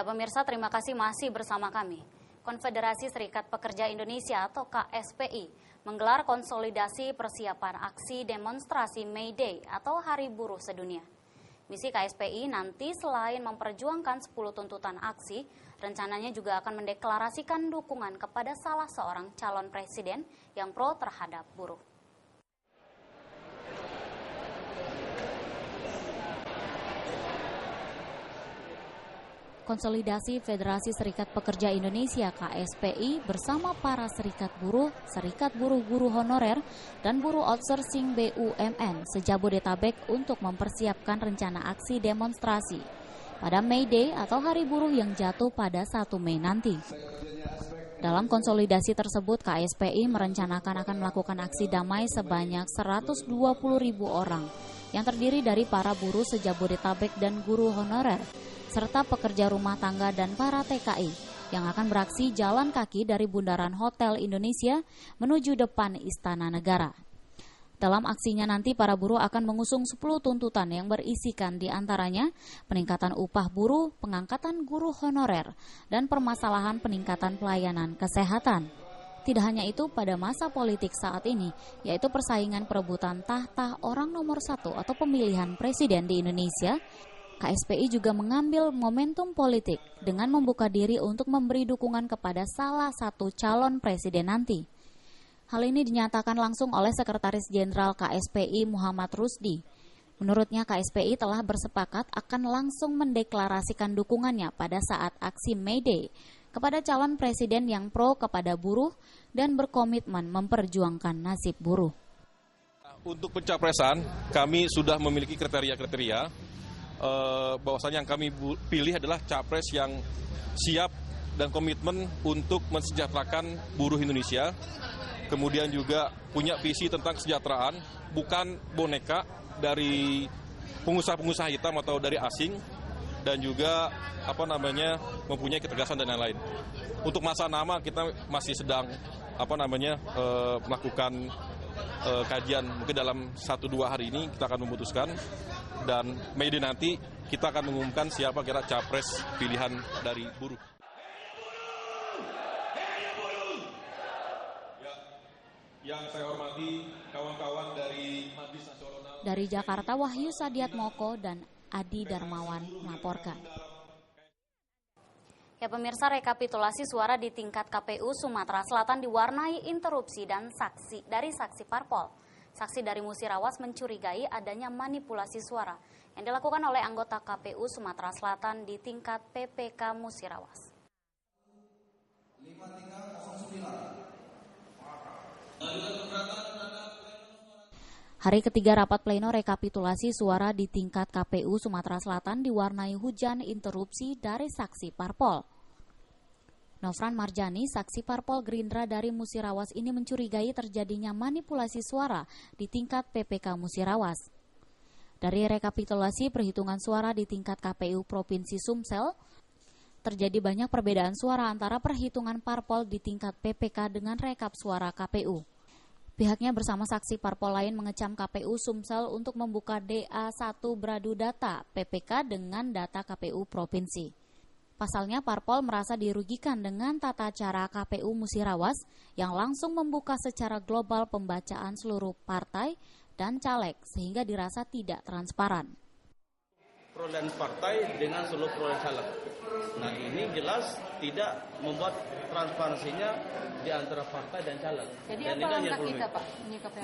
Ya pemirsa, terima kasih masih bersama kami. Konfederasi Serikat Pekerja Indonesia atau KSPI menggelar konsolidasi persiapan aksi demonstrasi May Day atau Hari Buruh Sedunia. Misi KSPI nanti selain memperjuangkan 10 tuntutan aksi, rencananya juga akan mendeklarasikan dukungan kepada salah seorang calon presiden yang pro terhadap buruh. Konsolidasi Federasi Serikat Pekerja Indonesia KSPI bersama para serikat buruh guru honorer, dan buruh outsourcing BUMN se-Jabodetabek untuk mempersiapkan rencana aksi demonstrasi pada May Day atau Hari Buruh yang jatuh pada 1 Mei nanti. Dalam konsolidasi tersebut, KSPI merencanakan akan melakukan aksi damai sebanyak 120.000 orang yang terdiri dari para buruh se-Jabodetabek dan guru honorer, serta pekerja rumah tangga dan para TKI yang akan beraksi jalan kaki dari Bundaran Hotel Indonesia menuju depan Istana Negara. Dalam aksinya nanti para buruh akan mengusung 10 tuntutan yang berisikan diantaranya peningkatan upah buruh, pengangkatan guru honorer, dan permasalahan peningkatan pelayanan kesehatan. Tidak hanya itu, pada masa politik saat ini, yaitu persaingan perebutan tahta orang nomor 1 atau pemilihan presiden di Indonesia, KSPI juga mengambil momentum politik dengan membuka diri untuk memberi dukungan kepada salah satu calon presiden nanti. Hal ini dinyatakan langsung oleh Sekretaris Jenderal KSPI Muhammad Rusdi. Menurutnya KSPI telah bersepakat akan langsung mendeklarasikan dukungannya pada saat aksi May Day kepada calon presiden yang pro kepada buruh dan berkomitmen memperjuangkan nasib buruh. Untuk pencapresan, kami sudah memiliki kriteria-kriteria. Bahwasanya yang kami pilih adalah capres yang siap dan komitmen untuk mensejahterakan buruh Indonesia, kemudian juga punya visi tentang kesejahteraan, bukan boneka dari pengusaha-pengusaha hitam atau dari asing, dan juga mempunyai ketegasan dan lain-lain. Untuk masa nama kita masih sedang melakukan kajian, mungkin dalam 1-2 hari ini kita akan memutuskan. Dan Mei Day nanti kita akan mengumumkan siapa kira capres pilihan dari buruh. Yang saya hormati kawan-kawan dari Majelis Nasional. Dari Jakarta, Wahyu Sadiatmoko dan Adi Darmawan melaporkan. Ya pemirsa, rekapitulasi suara di tingkat KPU Sumatera Selatan diwarnai interupsi dan saksi parpol. Saksi dari Musirawas mencurigai adanya manipulasi suara yang dilakukan oleh anggota KPU Sumatera Selatan di tingkat PPK Musirawas. Hari ketiga rapat pleno rekapitulasi suara di tingkat KPU Sumatera Selatan diwarnai hujan interupsi dari saksi parpol. Nofran Marjani, saksi parpol Gerindra dari Musirawas ini mencurigai terjadinya manipulasi suara di tingkat PPK Musirawas. Dari rekapitulasi perhitungan suara di tingkat KPU Provinsi Sumsel, terjadi banyak perbedaan suara antara perhitungan parpol di tingkat PPK dengan rekap suara KPU. Pihaknya bersama saksi parpol lain mengecam KPU Sumsel untuk membuka DA1 beradu data PPK dengan data KPU Provinsi. Pasalnya, parpol merasa dirugikan dengan tata cara KPU Musirawas yang langsung membuka secara global pembacaan seluruh partai dan caleg sehingga dirasa tidak transparan. Perolehan partai dengan seluruh perolehan caleg. Nah, ini jelas tidak membuat transparansinya di antara partai dan caleg. Jadi dan apa langkah kita, Pak?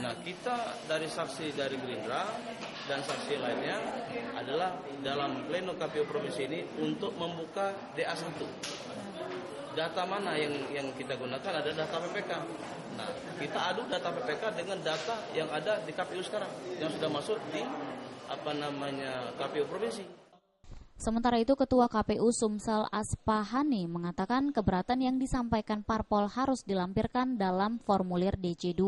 Nah, kita dari saksi dari Gerindra dan saksi lainnya adalah dalam pleno KPU Provinsi ini untuk membuka DA1. Data mana yang kita gunakan adalah data PPK. Nah, kita adu data PPK dengan data yang ada di KPU sekarang yang sudah masuk di KPU Provinsi. Sementara itu, Ketua KPU Sumsel Aspahani mengatakan keberatan yang disampaikan parpol harus dilampirkan dalam formulir DC2.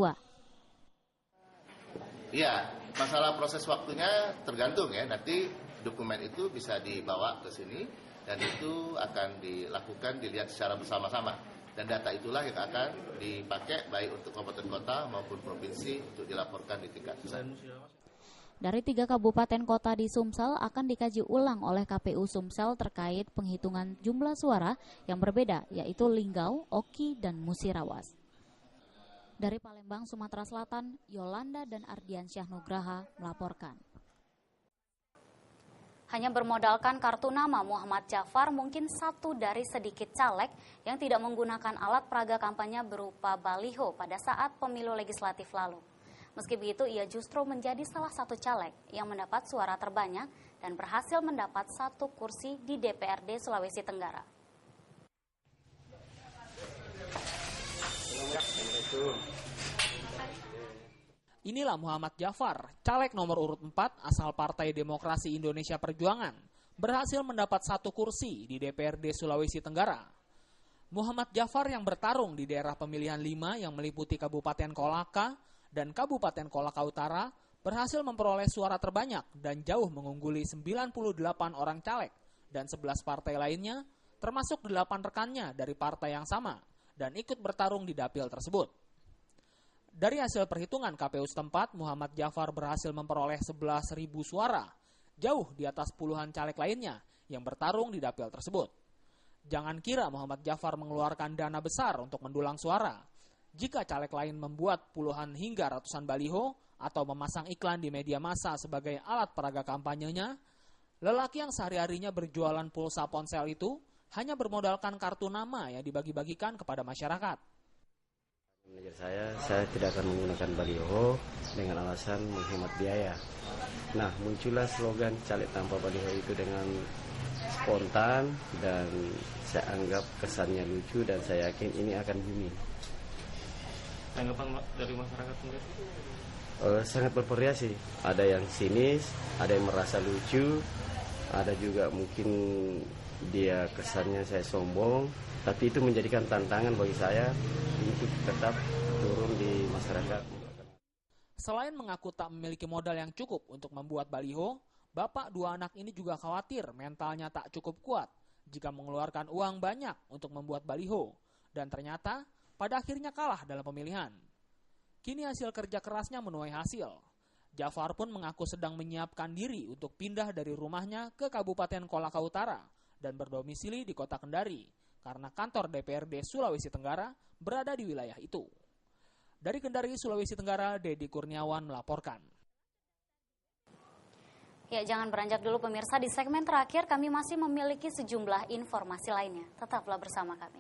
Iya, masalah proses waktunya tergantung ya. Nanti dokumen itu bisa dibawa ke sini dan itu akan dilakukan, dilihat secara bersama-sama. Dan data itulah yang akan dipakai baik untuk kabupaten kota maupun provinsi untuk dilaporkan di tingkat pusat. Dari 3 kabupaten kota di Sumsel akan dikaji ulang oleh KPU Sumsel terkait penghitungan jumlah suara yang berbeda, yaitu Linggau, Oki, dan Musirawas. Dari Palembang, Sumatera Selatan, Yolanda dan Ardiansyah Nugraha melaporkan. Hanya bermodalkan kartu nama Muhammad Jafar mungkin satu dari sedikit caleg yang tidak menggunakan alat peraga kampanye berupa baliho pada saat pemilu legislatif lalu. Meski begitu, ia justru menjadi salah satu caleg yang mendapat suara terbanyak dan berhasil mendapat 1 kursi di DPRD Sulawesi Tenggara. Inilah Muhammad Jafar, caleg nomor urut 4 asal Partai Demokrasi Indonesia Perjuangan, berhasil mendapat 1 kursi di DPRD Sulawesi Tenggara. Muhammad Jafar yang bertarung di daerah pemilihan 5 yang meliputi Kabupaten Kolaka dan Kabupaten Kolaka Utara berhasil memperoleh suara terbanyak dan jauh mengungguli 98 orang caleg dan 11 partai lainnya, termasuk 8 rekannya dari partai yang sama dan ikut bertarung di dapil tersebut. Dari hasil perhitungan KPU setempat, Muhammad Jafar berhasil memperoleh 11.000 suara, jauh di atas puluhan caleg lainnya yang bertarung di dapil tersebut. Jangan kira Muhammad Jafar mengeluarkan dana besar untuk mendulang suara. Jika caleg lain membuat puluhan hingga ratusan baliho atau memasang iklan di media massa sebagai alat peraga kampanyenya, lelaki yang sehari-harinya berjualan pulsa ponsel itu hanya bermodalkan kartu nama yang dibagi-bagikan kepada masyarakat. Menurut saya tidak akan menggunakan baliho dengan alasan menghemat biaya. Nah, muncullah slogan caleg tanpa baliho itu dengan spontan dan saya anggap kesannya lucu dan saya yakin ini akan booming. Tanggapan dari masyarakat sendiri? Sangat bervariasi. Ada yang sinis, ada yang merasa lucu, ada juga mungkin dia kesannya saya sombong, tapi itu menjadikan tantangan bagi saya untuk tetap turun di masyarakat. Selain mengaku tak memiliki modal yang cukup untuk membuat baliho, bapak 2 anak ini juga khawatir mentalnya tak cukup kuat jika mengeluarkan uang banyak untuk membuat baliho, dan ternyata pada akhirnya kalah dalam pemilihan. Kini hasil kerja kerasnya menuai hasil. Jafar pun mengaku sedang menyiapkan diri untuk pindah dari rumahnya ke Kabupaten Kolaka Utara dan berdomisili di Kota Kendari, karena kantor DPRD Sulawesi Tenggara berada di wilayah itu. Dari Kendari, Sulawesi Tenggara, Dedi Kurniawan melaporkan. Ya, jangan beranjak dulu pemirsa, di segmen terakhir kami masih memiliki sejumlah informasi lainnya. Tetaplah bersama kami.